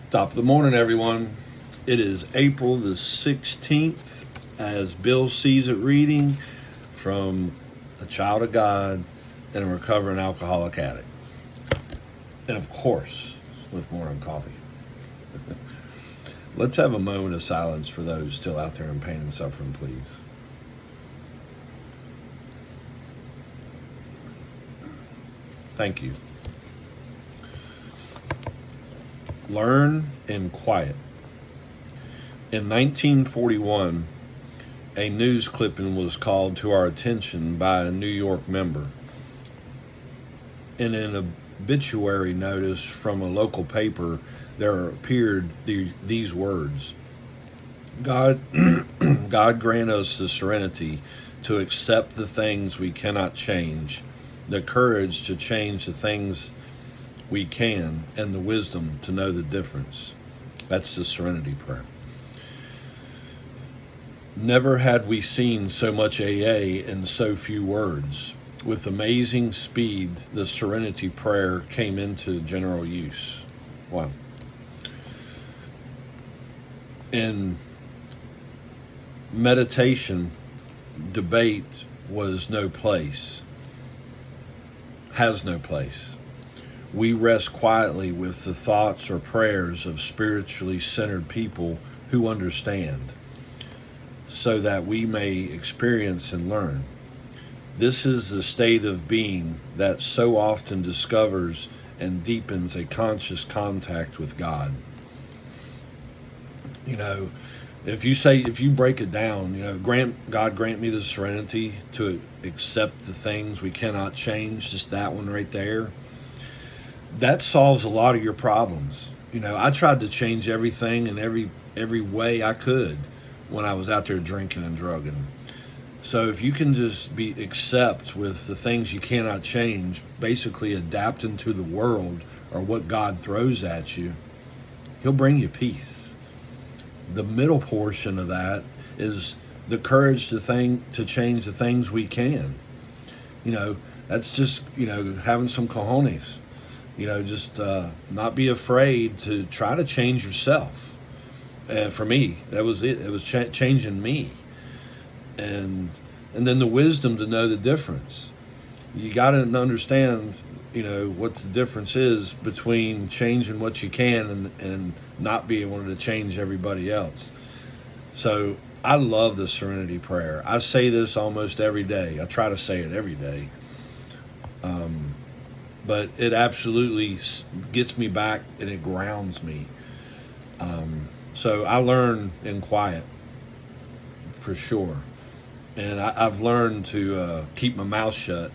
Top of the morning, everyone. It is April the 16th, as Bill sees it reading, from a child of God and a recovering alcoholic addict. And of course, with morning coffee. Let's have a moment of silence for those still out there in pain and suffering, please. Thank you. Learn in quiet. In 1941, a news clipping was called to our attention by a New York member. In an obituary notice from a local paper, there appeared these words: God, God grant us the serenity to accept the things we cannot change, the courage to change the things we can, and the wisdom to know the difference. That's the serenity prayer. Never had we seen so much AA in so few words. With amazing speed, the serenity prayer came into general use. Wow. In meditation, debate was no place, has no place. We rest quietly with the thoughts or prayers of spiritually centered people who understand, so that we may experience and learn. This is the state of being that so often discovers and deepens a conscious contact with God. You know, if you break it down, God grant me the serenity to accept the things we cannot change, just that one right there, that solves a lot of your problems. I tried to change everything in every way I could when I was out there drinking and drugging. So if you can just accept with the things you cannot change, basically adapting to the world or what God throws at you, He'll bring you peace. The middle portion of that is the courage to change the things we can. That's just, having some cojones. Just not be afraid to try to change yourself. And for me, that was it. It was changing me. And then the wisdom to know the difference. You got to understand, what the difference is between changing what you can and not being able to change everybody else. So I love the serenity prayer. I say this almost every day. I try to say it every day. But it absolutely gets me back and it grounds me. So I learn in quiet, for sure. And I've learned to keep my mouth shut.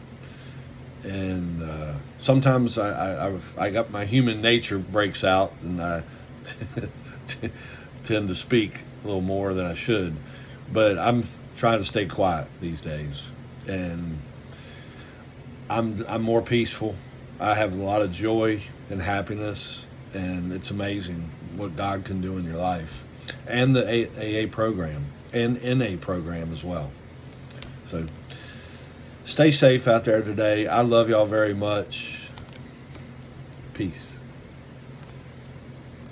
And sometimes I got my human nature breaks out, and I tend to speak a little more than I should. But I'm trying to stay quiet these days, and I'm more peaceful. I have a lot of joy and happiness, and it's amazing what God can do in your life, and the AA program and NA program as well. So stay safe out there today. I love y'all very much. Peace.